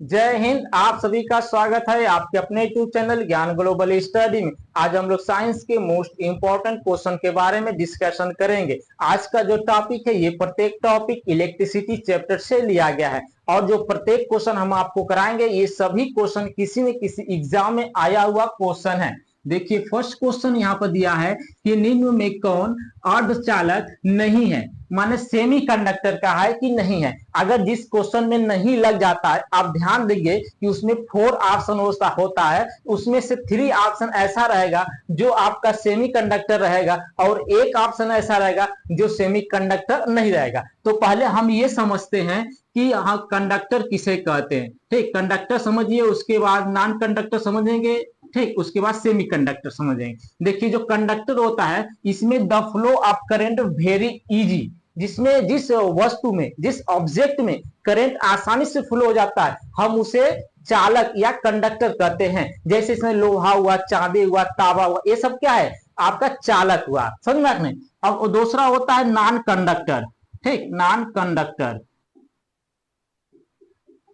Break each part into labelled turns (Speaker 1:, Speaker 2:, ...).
Speaker 1: जय हिंद। आप सभी का स्वागत है आपके अपने यूट्यूब चैनल ज्ञान ग्लोबल स्टडी में। आज हम लोग साइंस के मोस्ट इंपॉर्टेंट क्वेश्चन के बारे में डिस्कशन करेंगे। आज का जो टॉपिक है ये प्रत्येक टॉपिक इलेक्ट्रिसिटी चैप्टर से लिया गया है और जो प्रत्येक क्वेश्चन हम आपको कराएंगे ये सभी क्वेश्चन किसी न किसी एग्जाम में आया हुआ क्वेश्चन है। देखिए फर्स्ट क्वेश्चन यहाँ पर दिया है कि निम्न में कौन अर्धचालक नहीं है, माने सेमी कंडक्टर का है कि नहीं है। अगर जिस क्वेश्चन में नहीं लग जाता है आप ध्यान देंगे कि उसमें 4 ऑप्शन होता है, उसमें से 3 ऑप्शन ऐसा रहेगा जो आपका सेमी कंडक्टर रहेगा और एक ऑप्शन ऐसा रहेगा जो सेमी कंडक्टर नहीं रहेगा। तो पहले हम ये समझते हैं कि हाँ कंडक्टर किसे कहते हैं। ठीक, कंडक्टर समझिए, उसके बाद नॉन कंडक्टर समझेंगे, ठीक, उसके बाद सेमी कंडक्टर समझेंगे। देखिए जो कंडक्टर होता है इसमें the flow of current very easy, जिसमें जिस वस्तु में जिस ऑब्जेक्ट में करंट आसानी से फ्लो हो जाता है हम उसे चालक या कंडक्टर कहते हैं। जैसे इसमें लोहा हुआ, चांदी हुआ, तांबा हुआ, ये सब क्या है आपका चालक हुआ। समझ में आपने। अब दूसरा होता है नॉन कंडक्टर। ठीक, नॉन कंडक्टर।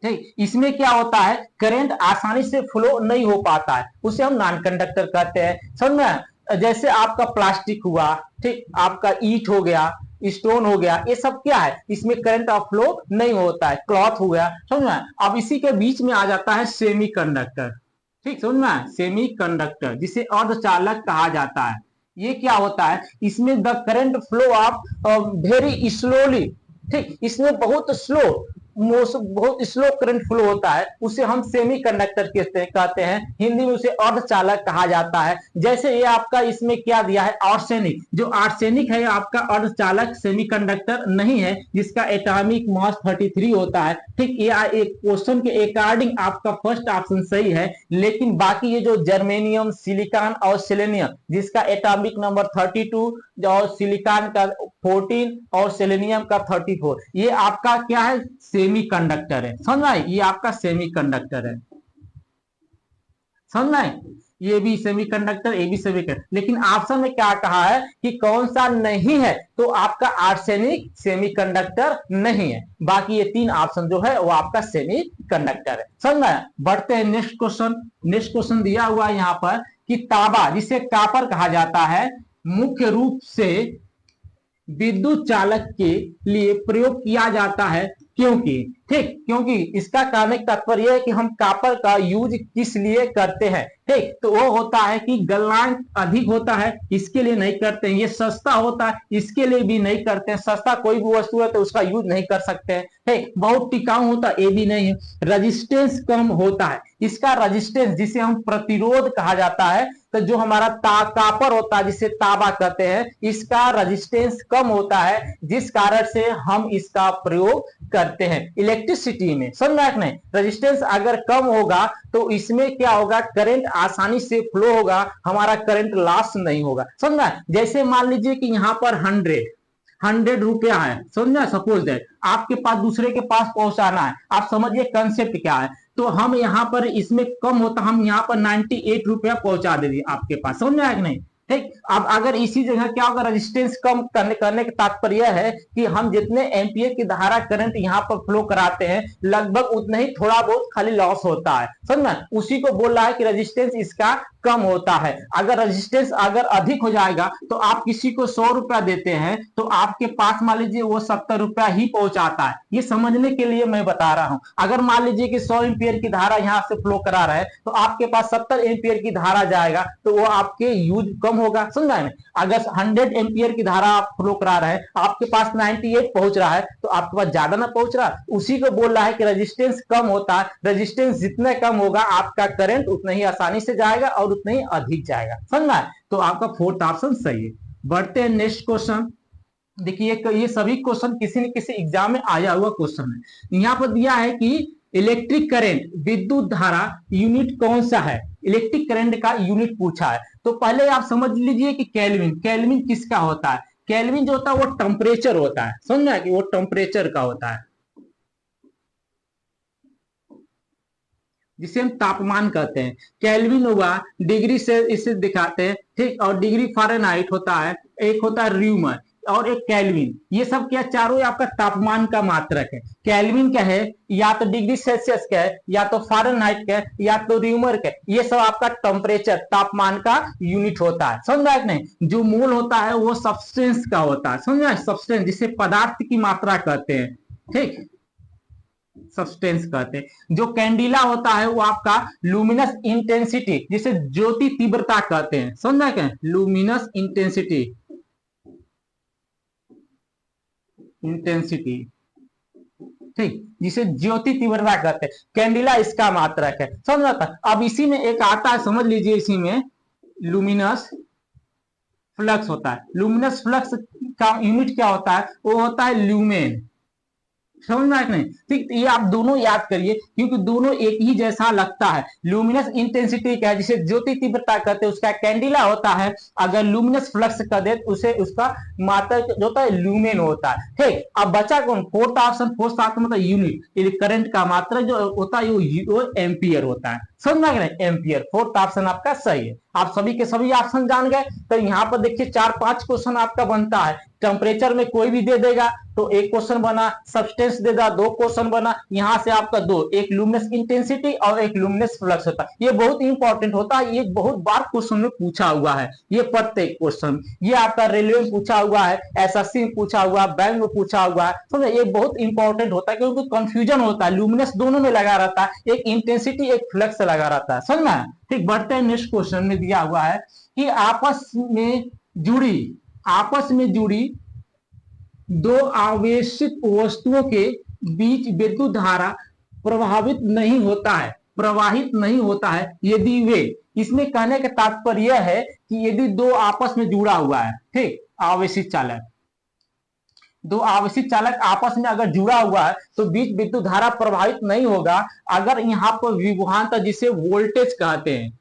Speaker 1: ठीक, इसमें क्या होता है करंट आसानी से फ्लो नहीं हो पाता है, उसे हम नॉन कंडक्टर कहते हैं। समझ में। जैसे आपका प्लास्टिक हुआ, ठीक, आपका ईट हो गया, स्टोन हो गया, ये सब क्या है इसमें करंट ऑफ फ्लो नहीं होता है। क्लॉथ हो गया, समझ में। अब इसी के बीच में आ जाता है सेमी कंडक्टर। ठीक, समझ में, सेमी कंडक्टर जिसे अर्धचालक कहा जाता है। ये क्या होता है, इसमें the current flow of very slowly. ठीक, इसमें बहुत स्लो करंट फ्लो होता है, उसे हम सेमी कंडक्टर कहते हैं। हिंदी में उसे अर्धचालक कहा जाता है। जैसे ये आपका इसमें क्या दिया है आर्सेनिक, जो आर्सेनिक है आपका अर्धचालक सेमी कंडक्टर नहीं है, जिसका एटॉमिक मास 33 होता है। ठीक, ये एक क्वेश्चन के अकॉर्डिंग आपका फर्स्ट ऑप्शन सही है, लेकिन बाकी ये जो जर्मेनियम, सिलिकॉन और सेलेनियम जिसका एटॉमिक नंबर 32 और सिलिकॉन का 14 और सेलेनियम का 34, ये आपका क्या है सेमी कंडक्टर है। समझ में, ये आपका सेमी कंडक्टर है। समझ में, ये भी सेमी कंडक्टर, ये भी सेमी कंडक्टर। लेकिन ऑप्शन में क्या कहा है कि कौन सा नहीं है, तो आपका आर्सेनिक सेमी कंडक्टर नहीं है। बाकी ये 3 ऑप्शन जो है वो आपका सेमी कंडक्टर है। समझ में। बढ़ते हैं नेक्स्ट क्वेश्चन। नेक्स्ट क्वेश्चन दिया हुआ है यहाँ पर कि तांबा जिसे कॉपर कहा जाता है मुख्य रूप से विद्युत चालक के लिए प्रयोग किया जाता है, क्योंकि ठीक, क्योंकि इसका कहने का तात्पर्य है कि हम कॉपर का यूज किस लिए करते हैं। ठीक, तो वो होता है कि गलनांक अधिक होता है, इसके लिए नहीं करते हैं। ये सस्ता होता है, इसके लिए भी नहीं करते हैं। सस्ता कोई भी वस्तु है तो उसका यूज नहीं कर सकते हैं। ठीक, बहुत टिकाऊ होता है, ये भी नहीं है। रजिस्टेंस कम होता है, इसका रजिस्टेंस जिसे हम प्रतिरोध कहा जाता है, तो जो हमारा कापर होता है जिसे तांबा कहते हैं, इसका रजिस्टेंस कम होता है, जिस कारण से हम इसका प्रयोग करते हैं इलेक्ट्रिसिटी में। समझ में। रजिस्टेंस अगर कम होगा तो इसमें क्या होगा करंट आसानी से फ्लो होगा, हमारा करंट लॉस नहीं होगा। समझ। जैसे मान लीजिए कि यहाँ पर 100 रुपया है, समझना, सपोज दैट आपके पास दूसरे के पास पहुंचाना है। आप समझिए कंसेप्ट क्या है। तो हम यहाँ पर इसमें कम होता, हम यहाँ पर 98 रुपया पहुंचा दे दिए आपके पास। समझ में आया कि नहीं। ठीक, अब अगर इसी जगह क्या होगा रेजिस्टेंस कम करने का तात्पर्य है कि हम जितने एम्पियर की धारा करंट यहाँ पर फ्लो कराते हैं लगभग उतना ही थोड़ा बहुत खाली लॉस होता है। समझना, उसी को बोल रहा है कि रेजिस्टेंस इसका कम होता है। अगर रेजिस्टेंस अगर अधिक हो जाएगा तो आप किसी को 100 रुपया देते हैं तो आपके पास मान लीजिए वो 70 रुपया ही पहुंचाता है। ये समझने के लिए मैं बता रहा हूं। अगर मान लीजिए कि 100 एम्पियर की धारा यहां से फ्लो करा रहा है तो आपके पास 70 एम्पियर की धारा जाएगा तो वो आपके यूज कम होगा। समझा है। अगर 100 एम्पियर की धारा आप फ्लो करा रहे हैं, आपके पास 98 पहुंच रहा है तो आपके पास ज्यादा ना पहुंच रहा, उसी को बोल रहा है कि रेजिस्टेंस कम होता है। रेजिस्टेंस जितना कम होगा आपका करंट उतना ही आसानी से जाएगा और उतना ही अधिक जाएगा। समझा। तो आपका फोर्थ ऑप्शन सही है। बढ़ते हैं नेक्स्ट क्वेश्चन। देखिए ये सभी क्वेश्चन किसी न किसी एग्जाम में आया हुआ क्वेश्चन है। यहाँ पर दिया है कि इलेक्ट्रिक करंट विद्युत धारा यूनिट कौन सा है। इलेक्ट्रिक करंट का यूनिट पूछा है, तो पहले आप समझ लीजिए कि केल्विन, केल्विन किसका होता है। केल्विन जो होता है वो टेम्परेचर होता है। समझा कि वो टेम्परेचर का होता है, जिसे हम तापमान कहते हैं। केल्विन हुआ डिग्री से इसे दिखाते हैं। ठीक, और डिग्री फ़ारेनहाइट होता है, एक होता है र्यूमर। और एक केल्विन, ये सब क्या चारों आपका तापमान का मात्रक है। केल्विन क्या है, या तो डिग्री सेल्सियस का है, या तो फ़ारेनहाइट का है, या तो र्यूमर का है। ये सब आपका टेम्परेचर तापमान का यूनिट होता है, समझ में नहीं। जो मोल होता है वो सब्सटेंस का होता है, समझ में, सब्सटेंस जिसे पदार्थ की मात्रा कहते हैं, ठीक, सब्सटेंस कहते हैं। जो कैंडिला होता है वो आपका लुमिनस इंटेंसिटी, जिसे ज्योति तीव्रता कहते हैं, समझ क्या, लुमिनस इंटेंसिटी, इंटेंसिटी, ठीक, जिसे ज्योति तीव्रता कहते हैं। कैंडिला इसका मात्रक है, समझ आता। अब इसी में एक आता है, समझ लीजिए, इसी में लुमिनस फ्लक्स होता है। लुमिनस फ्लक्स का यूनिट क्या होता है, वो होता है ल्यूमेन, समझ में नहीं, ठीक। ये आप दोनों याद करिए, क्योंकि दोनों एक ही जैसा लगता है। लुमिनस इंटेंसिटी क्या है, जिसे ज्योति तीव्रता कहते हैं, उसका कैंडिला होता है। अगर लुमिनस फ्लक्स कर दे तो उसे उसका मात्रक जो होता है ल्यूमेन होता है, ठीक। अब बचा कौन, फोर्थ ऑप्शन, फोर्थ ऑप्शन मतलब यूनिट, करंट का मात्रक जो होता है वो एम्पियर होता है, समझ में नहीं, एम्पियर, फोर्थ ऑप्शन आपका सही है। आप सभी के सभी ऑप्शन जान गए। तो यहाँ पर देखिए 4-5 क्वेश्चन आपका बनता है। टेम्परेचर में कोई भी दे देगा तो एक क्वेश्चन बना, सब्सटेंस देगा 2 क्वेश्चन बना, यहां से आपका 2, एक लुमिनस इंटेंसिटी और एक लुमिनस फ्लक्स होता है। ये बहुत इंपॉर्टेंट होता है, ये बहुत बार क्वेश्चन में पूछा हुआ है, ये प्रत्येक क्वेश्चन, ये आपका रेलवे में पूछा हुआ है, एसएससी में पूछा हुआ है, बैंक में पूछा हुआ है, समझे। ये बहुत इंपॉर्टेंट होता है, क्योंकि कंफ्यूजन होता है, लुमिनस दोनों में लगा रहता है, एक इंटेंसिटी एक फ्लक्स लगा रहता है, समझ में, ठीक। बढ़ते हैं, नेक्स्ट क्वेश्चन में दिया हुआ है कि आपस में जुड़ी दो आवेशित वस्तुओं के बीच विद्युत धारा प्रवाहित नहीं होता है यदि वे, इसमें कहने का तात्पर्य है कि यदि दो आपस में जुड़ा हुआ है, ठीक, दो आवेशित चालक आपस में अगर जुड़ा हुआ है तो बीच विद्युत धारा प्रवाहित नहीं होगा। अगर यहाँ पर विभवांतर, जिसे वोल्टेज कहते हैं,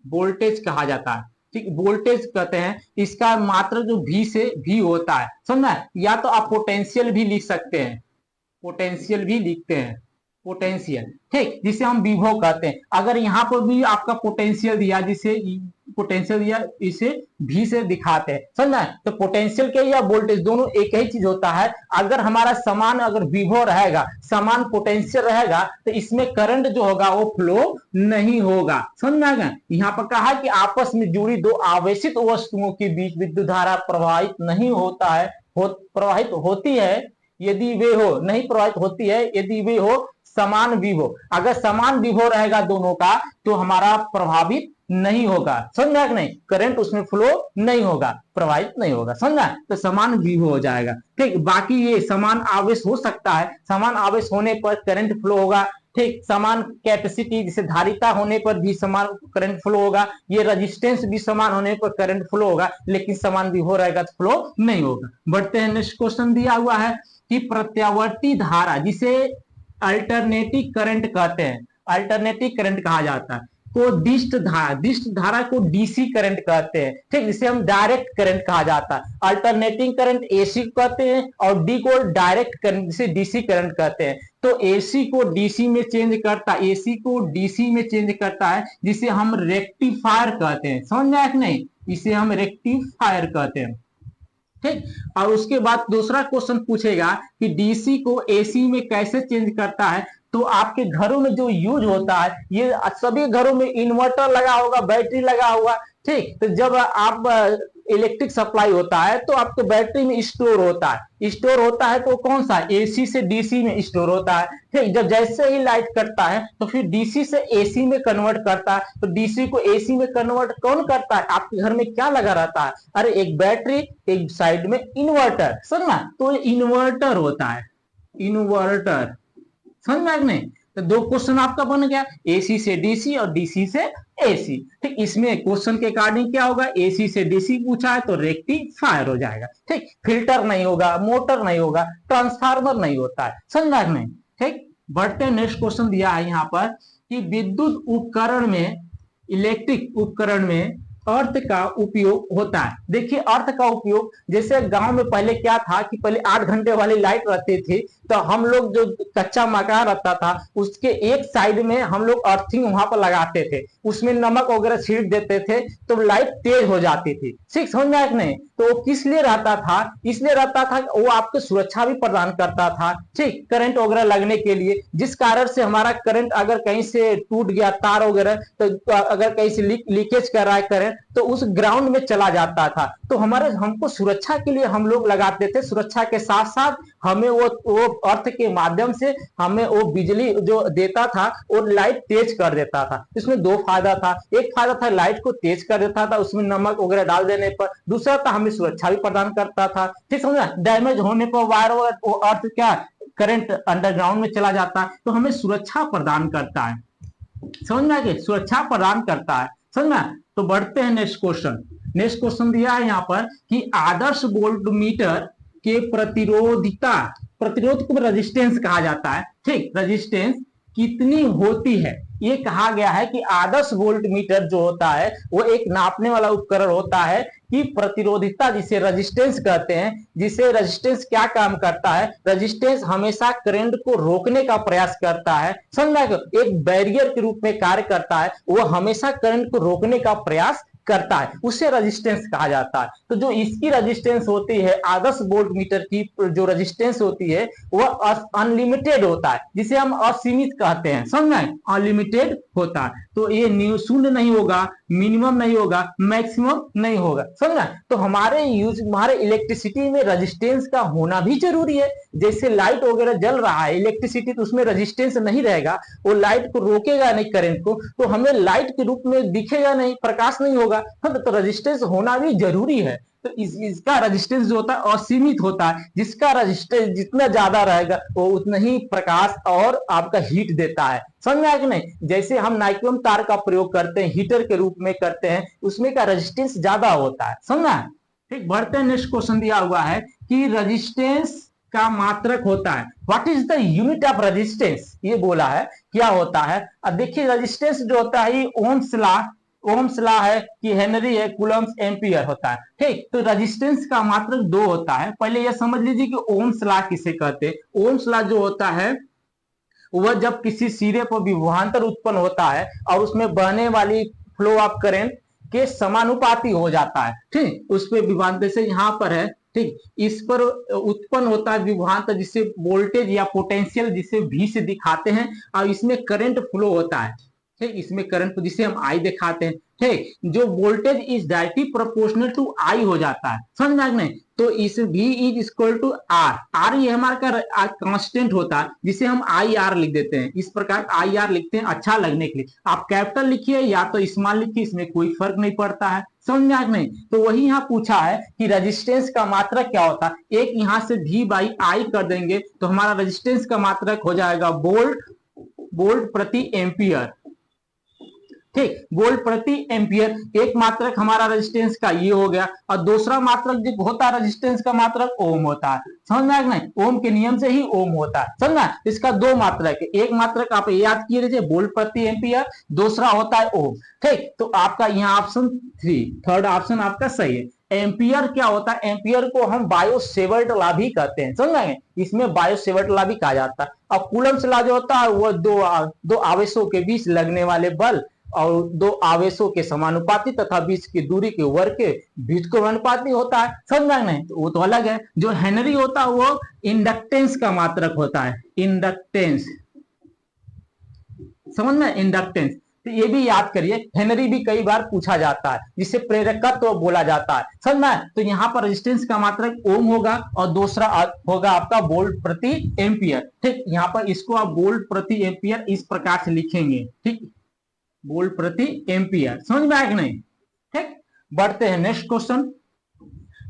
Speaker 1: वोल्टेज कहा जाता है, ठीक, वोल्टेज कहते हैं, इसका मात्र जो भी होता है, समझना। या तो आप पोटेंशियल भी लिख सकते हैं, पोटेंशियल भी लिखते हैं, पोटेंशियल, ठीक, जिसे हम विभव कहते हैं। अगर यहाँ पर भी आपका पोटेंशियल दिया, जिसे पोटेंशियल दिया, इसे भी से दिखाते हैं, समझना। तो पोटेंशियल के या वोल्टेज दोनों एक ही चीज होता है। अगर हमारा समान अगर विभव रहेगा, समान पोटेंशियल रहेगा, तो इसमें करंट जो होगा वो फ्लो नहीं होगा, समझ में। यहाँ पर कहा कि आपस में जुड़ी दो आवेशित वस्तुओं के बीच विद्युत धारा प्रवाहित नहीं होता है, प्रवाहित होती है यदि वे हो, नहीं प्रवाहित होती है यदि वे हो समान विभव। अगर समान विभव रहेगा दोनों का तो हमारा प्रभावित नहीं होगा, समझा कि नहीं, करंट उसमें फ्लो नहीं होगा, प्रवाहित नहीं होगा, समझा। तो समान विभव हो जाएगा, ठीक। बाकी ये समान आवेश हो सकता है, समान आवेश होने पर करंट फ्लो होगा, ठीक। समान कैपेसिटी, जैसे धारिता होने पर भी समान करंट फ्लो होगा, ये रेजिस्टेंस भी समान होने पर करंट फ्लो होगा, लेकिन समान विभव रहेगा तो फ्लो नहीं होगा। बढ़ते हैं, नेक्स्ट क्वेश्चन दिया हुआ है कि प्रत्यावर्ती धारा, जिसे अल्टरनेटिव करंट कहते हैं, अल्टरनेटिव करंट कहा जाता है, को दिष्ट धारा को डीसी करंट कहते हैं, ठीक, जिसे हम डायरेक्ट करंट कहा जाता है। अल्टरनेटिंग करंट एसी कहते हैं और डी को डायरेक्ट करंट, जिसे डीसी करंट कहते हैं। तो एसी को डीसी में चेंज करता है, एसी को डीसी में चेंज करता है, जिसे हम रेक्टिफायर कहते हैं, समझ में आया कि नहीं, इसे हम रेक्टिफायर कहते हैं, ठीक। और उसके बाद दूसरा क्वेश्चन पूछेगा कि डीसी को एसी में कैसे चेंज करता है। तो आपके घरों में जो यूज होता है, ये सभी घरों में इन्वर्टर लगा होगा, बैटरी लगा होगा, ठीक। तो जब आप इलेक्ट्रिक सप्लाई होता है तो आपके बैटरी में स्टोर होता है तो कौन सा, एसी से डीसी में स्टोर होता है, ठीक। जब जैसे ही लाइट कटता है तो फिर डीसी से एसी में कन्वर्ट करता है। तो डीसी को एसी में कन्वर्ट कौन करता है, आपके घर में क्या लगा रहता है, अरे एक बैटरी, एक साइड में इन्वर्टर, समझना। तो इन्वर्टर होता है, इन्वर्टर, समझ में नहीं। तो 2 क्वेश्चन आपका बन गया, एसी से डीसी और डीसी से एसी, ठीक। इसमें क्वेश्चन के अकॉर्डिंग क्या होगा, एसी से डीसी पूछा है तो रेक्टिफायर हो जाएगा, ठीक। फिल्टर नहीं होगा, मोटर नहीं होगा, ट्रांसफार्मर नहीं होता है, समझ में, ठीक। बढ़ते नेक्स्ट क्वेश्चन दिया है यहाँ पर कि विद्युत उपकरण में, इलेक्ट्रिक उपकरण में अर्थ का उपयोग होता है। देखिए अर्थ का उपयोग, जैसे गांव में पहले क्या था कि पहले 8 घंटे वाली लाइट रहती थी, तो हम लोग जो कच्चा मकान रहता था उसके एक साइड में हम लोग अर्थिंग वहां पर लगाते थे, उसमें नमक वगैरह छीट देते थे तो लाइट तेज हो जाती थी। ठीक समझ में आया कि नहीं? तो वो किस लिए रहता था? इसलिए रहता था वो आपको सुरक्षा भी प्रदान करता था, ठीक, करंट वगैरह लगने के लिए, जिस कारण से हमारा करंट अगर कहीं से टूट गया तार वगैरह, तो अगर कहीं से लीकेज कर रहा है करंट, तो उस ग्राउंड में चला जाता था। तो हमारे हमको सुरक्षा के लिए हम लोग लगाते थे, सुरक्षा के साथ साथ हमें वो अर्थ के माध्यम से हमें वो बिजली जो देता था वो लाइट तेज कर देता था। इसमें दो फायदा था, एक फायदा था लाइट को तेज कर देता था उसमें नमक वगैरह डाल देने पर, दूसरा था हमें सुरक्षा भी प्रदान करता था। ठीक समझा? डैमेज होने पर वायर वो अर्थ क्या करंट अंडरग्राउंड में चला जाता है, तो हमें सुरक्षा प्रदान करता है। समझ में आ गया? सुरक्षा प्रदान करता है। समझ में? तो बढ़ते हैं नेक्स्ट क्वेश्चन। नेक्स्ट क्वेश्चन दिया है यहाँ पर कि आदर्श वोल्ट मीटर के प्रतिरोधिता, प्रतिरोध को रेजिस्टेंस कहा जाता है, ठीक, रेजिस्टेंस कितनी होती है? ये कहा गया है कि आदर्श वोल्ट मीटर जो होता है वो एक नापने वाला उपकरण होता है कि प्रतिरोधिता जिसे रेजिस्टेंस कहते हैं, जिसे रेजिस्टेंस क्या काम करता है? रेजिस्टेंस हमेशा करंट को रोकने का प्रयास करता है, समझना, एक बैरियर के रूप में कार्य करता है, वो हमेशा करंट को रोकने का प्रयास करता है, उसे रेजिस्टेंस कहा जाता है। तो जो इसकी रेजिस्टेंस होती है आदर्श वोल्ट मीटर की जो रेजिस्टेंस होती है वह अनलिमिटेड होता है, जिसे हम असीमित कहते हैं, समझ में? अनलिमिटेड होता है। तो ये शून्य नहीं होगा, मिनिमम नहीं होगा, मैक्सिमम नहीं होगा, समझा? तो हमारे इलेक्ट्रिसिटी में रेजिस्टेंस का होना भी जरूरी है। जैसे लाइट वगैरह जल रहा है, इलेक्ट्रिसिटी, तो उसमें रेजिस्टेंस नहीं रहेगा, वो लाइट को रोकेगा नहीं करंट को, तो हमें लाइट के रूप में दिखेगा नहीं, प्रकाश नहीं होगा। तो रेजिस्टेंस होना भी जरूरी है। तो इसका रेजिस्टेंस जो होता है असीमित होता है, जिसका रेजिस्टेंस जितना ज्यादा रहेगा वो उतना ही प्रकाश और आपका हीट देता है, समझ में आया कि नहीं? जैसे हम नाइक्रोम तार का प्रयोग करते हैं, हीटर के रूप में करते हैं, उसमें का रेजिस्टेंस ज्यादा होता है, समझना? ठीक, बढ़ते हैं। नेक्स्ट क्वेश्चन दिया हुआ है कि रेजिस्टेंस का मात्रक होता है, what is the unit of resistance, ये बोला है क्या होता है। अब देखिए रेजिस्टेंस जो होता है ओम्स लॉ है कि हेनरी है, कूलम्स, एम्पियर होता है, ठीक। तो रेजिस्टेंस का मात्रक दो होता है। पहले यह समझ लीजिए कि ओम्स लॉ किसे कहते हैं। ओम्स लॉ जो होता है वह जब किसी सिरे पर विभवांतर उत्पन्न होता है और उसमें बहने वाली फ्लो ऑफ करंट के समानुपाती हो जाता है, ठीक, उस पर विभवांतर से यहां पर है, ठीक, इस पर उत्पन्न होता है विभवांतर जिसे वोल्टेज या पोटेंशियल जिसे V से दिखाते हैं, और इसमें करंट फ्लो होता है, ठीक, इसमें करंट जिसे हम I दिखाते हैं, ठीक, जो voltage is directly proportional to I हो जाता है, समझ में नहीं? तो इस V is equal to R ये हमारा कांस्टेंट होता है जिसे हम IR लिख देते हैं, इस प्रकार IR लिखते हैं अच्छा लगने के लिए। आप कैपिटल लिखिए या तो स्मॉल लिखिए, इसमें कोई फर्क नहीं पड़ता है, समझ में आया नहीं? तो वही यहाँ पूछा है कि रेजिस्टेंस का मात्रक क्या होता है। एक यहाँ से V बाई I कर देंगे तो हमारा रेजिस्टेंस का मात्रक हो जाएगा वोल्ट प्रति एम्पियर, ठीक, वोल्ट प्रति एम्पियर। एक मात्रक हमारा रेजिस्टेंस का ये हो गया, और दूसरा मात्रक जो होता है रेजिस्टेंस का मात्रक ओम होता है, समझ में आया नहीं? ओम के नियम से ही ओम होता है, समझना? इसका दो मात्रक है, एक मात्रक आप याद किए रहिए वोल्ट प्रति एम्पियर, दूसरा होता है ओम, ठीक। तो आपका यहाँ ऑप्शन 3, थर्ड ऑप्शन आपका सही है। एम्पियर क्या होता है? एम्पियर को हम बायो-सेवर्ट लॉ भी कहते हैं, समझ, इसमें बायो-सेवर्ट लॉ भी कहा जाता है। और कूलम्स लॉ जो होता है वो दो आवेशों के बीच लगने वाले बल और दो आवेशों के समानुपाती तथा बीच की दूरी के वर्ग के बीच को अनुपाती होता है, समझ नहीं? तो वो तो अलग है। जो हेनरी होता है वो इंडक्टेंस का मात्रक होता है, इंडक्टेंस, समझ में? इंडक्टेंस, तो ये भी याद करिए, हेनरी भी कई बार पूछा जाता है जिसे प्रेरकत्व तो बोला जाता है, समझ में? तो यहाँ पर रेजिस्टेंस का मात्रक ओम होगा और दूसरा होगा आपका वोल्ट प्रति एम्पियर, ठीक। यहाँ पर इसको आप वोल्ट प्रति एम्पियर इस प्रकार से लिखेंगे, ठीक, वोल्ट प्रति एम्पियर, समझ में आया कि नहीं? ठीक, बढ़ते हैं नेक्स्ट क्वेश्चन।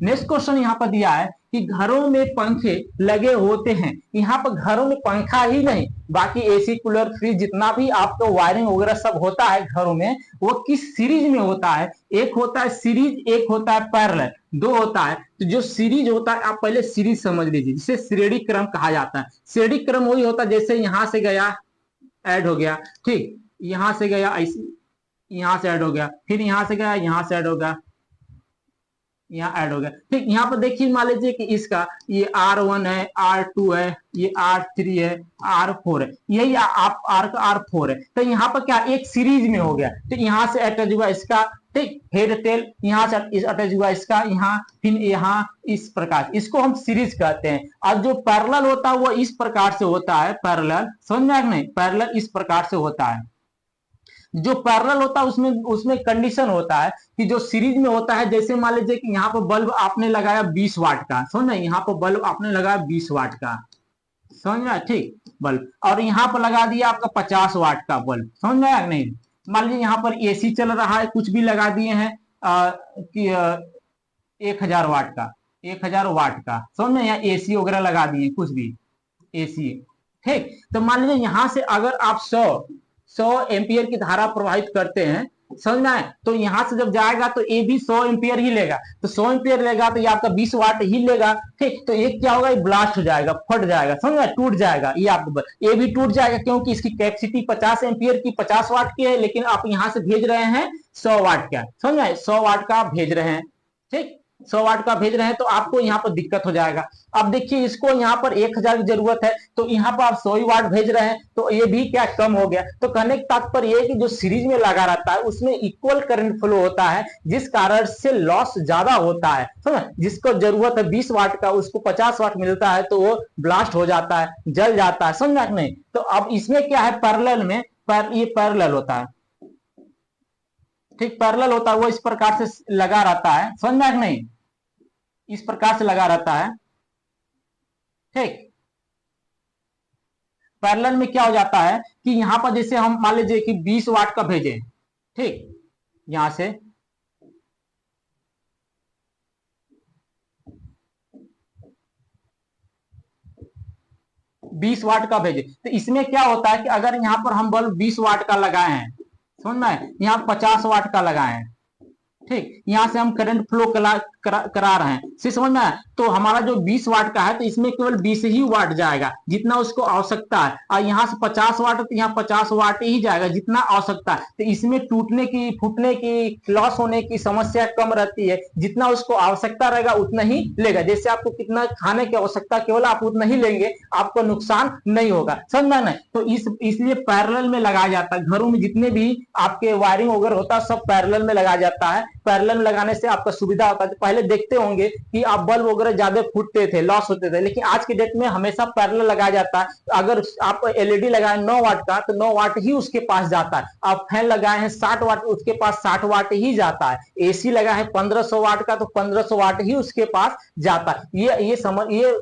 Speaker 1: नेक्स्ट क्वेश्चन यहाँ पर दिया है कि घरों में पंखे लगे होते हैं। यहाँ पर घरों में पंखा ही नहीं, बाकी एसी, कूलर, फ्रिज, जितना भी आपका वायरिंग वगैरह सब होता है घरों में, वो किस सीरीज में होता है? एक होता है सीरीज, एक होता है पैरेलल, दो होता है। तो जो सीरीज होता है आप पहले सीरीज समझ लीजिए, जिसे श्रेणी क्रम कहा जाता है। श्रेणी क्रम वही होता है जैसे यहां से गया ऐड हो गया, ठीक, यहां से गया ऐसे, यहां से ऐड हो गया, फिर यहां से गया, यहां से ऐड हो गया, यहाँ ऐड हो गया। ठीक, यहाँ पर देखिए मान लीजिए कि इसका ये R1 है, R2 है, ये R3 है, R4 है, यही आप R का R4 है। तो यहाँ पर क्या एक सीरीज में हो गया। तो यहाँ से अटैच हुआ इसका, ठीक, हेड टेल, यहाँ से अटैच हुआ इसका, यहाँ फिर यहाँ इस प्रकार, इसको हम सीरीज कहते हैं। और जो पैरेलल होता है वो इस प्रकार से होता है, पैरेलल, समझ में आया नहीं, पैरेलल इस प्रकार से होता है। जो पैरेलल होता है उसमें उसमें कंडीशन होता है कि जो सीरीज में होता है, जैसे मान लीजिए कि यहाँ पर बल्ब आपने लगाया 20 वाट का, समझ में, यहाँ पर बल्ब आपने लगाया 20 वाट का, समझ में, ठीक, बल्ब, और यहाँ पर लगा दिया आपका 50 वाट का बल्ब, समझ में आया नहीं। मान लीजिए यहाँ पर एसी चल रहा है, कुछ भी लगा दिए हैं कि 1000 वाट का, 1000 वाट का, समझ में, यहाँ एसी वगैरह लगा दिए कुछ भी, एसी, ठीक। तो मान लीजिए यहां से अगर आप 100 एम्पियर की धारा प्रवाहित करते हैं, समझ में आए, तो यहां से जब जाएगा तो ये भी 100 एम्पियर ही लेगा, तो 100 एम्पियर लेगा तो ये आपका 20 वाट ही लेगा, ठीक। तो ये क्या होगा, ये ब्लास्ट हो जाएगा, फट जाएगा, समझ में, टूट जाएगा, ये आपको ये भी टूट जाएगा, क्योंकि इसकी कैपेसिटी 50 एम्पियर की 50 वाट की है, लेकिन आप यहां से भेज रहे हैं 100 वाट का, समझ में, 100 वाट का आप भेज रहे हैं, ठीक, 100 वाट का भेज रहे हैं, तो आपको यहाँ पर दिक्कत हो जाएगा। अब देखिए इसको यहाँ पर 1000 की जरूरत है, तो यहाँ पर आप 100 वाट भेज रहे हैं, तो ये भी क्या कम हो गया। तो कहने का तात्पर्य है कि जो सीरीज में लगा रहता है उसमें इक्वल करंट फ्लो होता है, जिस कारण से लॉस ज्यादा होता है, समझ, जिसको जरूरत है 20 वाट का उसको 50 वाट मिलता है, तो वो ब्लास्ट हो जाता है, जल जाता है, समझ नहीं। तो अब इसमें क्या है, पैरेलल में ये पैरेलल होता है, ठीक, पैरेलल होता है, वो इस प्रकार से लगा रहता है, समझ में नहीं, इस प्रकार से लगा रहता है, ठीक। पैरेलल में क्या हो जाता है कि यहां पर जैसे हम मान लीजिए कि 20 वाट का भेजें, ठीक, यहां से 20 वाट का भेजे, तो इसमें क्या होता है कि अगर यहां पर हम बल्ब 20 वाट का लगाए हैं, समझ में, यहां 50 वाट का लगाए हैं, ठीक, यहां से हम करंट फ्लो करा रहे हैं, समझ में आया। तो हमारा जो 20 वाट का है, तो इसमें केवल 20 ही वाट जाएगा जितना उसको आवश्यकता है, और यहाँ से 50 वाट है तो यहाँ 50 वाट ही जाएगा जितना आवश्यकता है। तो इसमें टूटने की, फूटने की, लॉस होने की समस्या कम रहती है, जितना उसको आवश्यकता रहेगा उतना ही लेगा। जैसे आपको कितना खाने की आवश्यकता, केवल आप उतना ही लेंगे, आपको नुकसान नहीं होगा, समझ में नहीं। तो इसलिए पैरेलल में लगाया जाता है, घरों में जितने भी आपके वायरिंग वगैरह होता है सब पैरेलल में लगाया जाता है। पैरेलल में लगाने से आपका सुविधा होता है। तो पहले देखते होंगे कि आप बल्ब वगैरह ज्यादा फूटते थे, लॉस होते थे, लेकिन आज के डेट में हमेशा पैरेलल लगाया जाता है। तो अगर आप एलईडी लगाए 9 वाट का, तो 9 वाट ही उसके पास जाता है। आप फैन लगाए हैं 60 वाट, उसके पास 60 वाट ही जाता है। एसी लगा है 1500 वाट का, तो 1500 वाट ही उसके पास जाता है। ये समझ, ये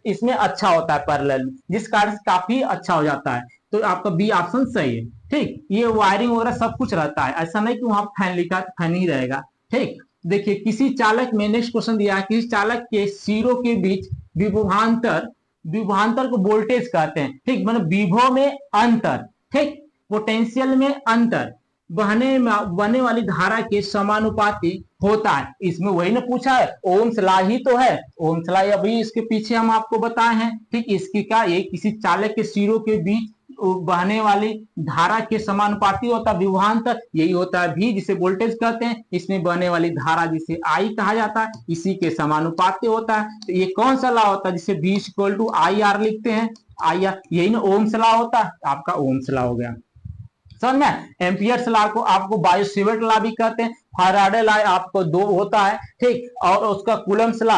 Speaker 1: इसमें अच्छा होता है पैरेलल में, जिस कारण से काफी अच्छा हो जाता है। तो आपका बी ऑप्शन सही है, ठीक। ये वायरिंग वगैरह सब कुछ रहता है, ऐसा नहीं कि वहां फैन लिखा फैन ही रहेगा, ठीक। देखिए किसी चालक में, नेक्स्ट क्वेश्चन दिया है, किसी चालक के सिरों के बीच विभवांतर, विभवांतर को वोल्टेज कहते हैं, ठीक, मतलब विभव में अंतर, ठीक, पोटेंशियल में अंतर बहने वाली धारा के समानुपाती होता है। इसमें वही ना पूछा है, ओम्स लॉ ही तो है, ओम्स लॉ अभी इसके पीछे हम आपको बताए हैं, ठीक। इसकी क्या, ये किसी चालक के सिरों के बीच बहने वाली धारा के समानुपाती होता है विभवांतर, यही होता है भी, जिसे वोल्टेज कहते हैं। इसमें बहने वाली धारा जिसे आई कहा जाता है, इसी के समानुपाती होता है। तो ये कौन सा लॉ होता है जिसे V equal to I R लिखते हैं, आई आर, यही ना ओम्स लॉ होता है, आपका ओम्स लॉ हो गया, समझ में। एम्पियर्स लॉ को आपको बायोसिवेट लॉ भी कहते हैं। फैराडे लॉ आपको 2 होता है, ठीक, और उसका कूलम्स लॉ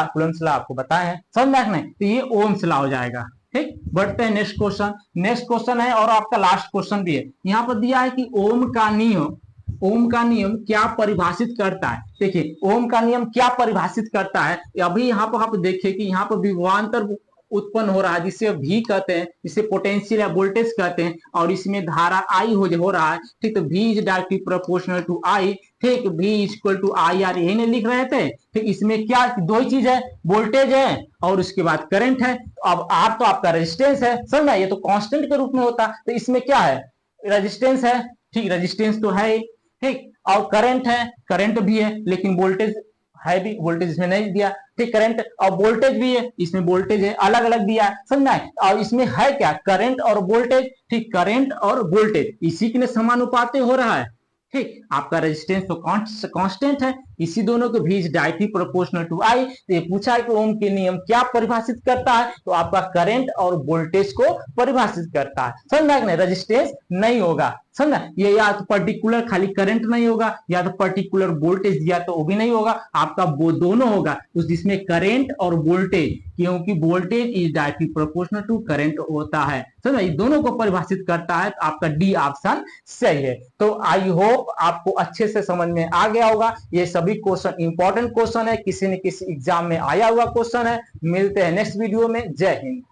Speaker 1: आपको बताए हैं, समझ में नहीं। तो ये ओम्स लॉ हो जाएगा, ठीक। बढ़ते हैं नेक्स्ट क्वेश्चन। नेक्स्ट क्वेश्चन है और आपका लास्ट क्वेश्चन भी है। यहाँ पर दिया है कि ओम का नियम, ओम का नियम क्या परिभाषित करता है। देखिए ओम का नियम क्या परिभाषित करता है, अभी यहाँ पर आप देखिए कि यहाँ पर विभवांतर उत्पन्न हो रहा है, जिसे भी कहते हैं, जिसे पोटेंशियल या वोल्टेज कहते हैं, और इसमें धारा आई हो रहा है, ठीक। तो V is directly proportional to I, ठीक, V equal to I R, यही नहीं लिख रहे थे, ठीक। इसमें क्या, दो ही चीज है, वोल्टेज है और उसके बाद करंट है। अब R तो आपका रेजिस्टेंस है, समझना, ये तो कांस्टेंट के रूप में होता, तो इसमें क्या है, रेजिस्टेंस है, ठीक, रेजिस्टेंस तो है, ठीक, और करंट है, करंट भी है, लेकिन वोल्टेज है भी, वोल्टेज इसमें नहीं दिया, ठीक, करंट और वोल्टेज भी है, इसमें वोल्टेज है, अलग अलग दिया है, समझना है। और इसमें है क्या, करंट और वोल्टेज, ठीक, करंट और वोल्टेज इसी के लिए समानुपाती हो रहा है, ठीक, आपका रेजिस्टेंस तो कांस्टेंट है, इसी दोनों के बीच डायरेक्टली प्रोपोर्शनल टू आई। तो ये पूछा है कि ओम के नियम क्या परिभाषित करता है, तो आपका करंट और वोल्टेज को परिभाषित करता है। समझ में रेजिस्टेंस नहीं होगा, समझा, ये या तो पर्टिकुलर खाली करंट नहीं होगा, या तो पर्टिकुलर वोल्टेज दिया तो वो भी नहीं होगा, आपका वो दोनों होगा, उस जिसमें करंट और वोल्टेज, क्योंकि voltage is directly proportional to current होता है। समझा, ये दोनों को परिभाषित करता है, तो आपका डी ऑप्शन सही है। तो आई होप आपको अच्छे से समझ में आ गया होगा। ये सभी क्वेश्चन इंपॉर्टेंट क्वेश्चन है, किसी न किसी एग्जाम में आया हुआ क्वेश्चन है। मिलते हैं नेक्स्ट वीडियो में। जय हिंद।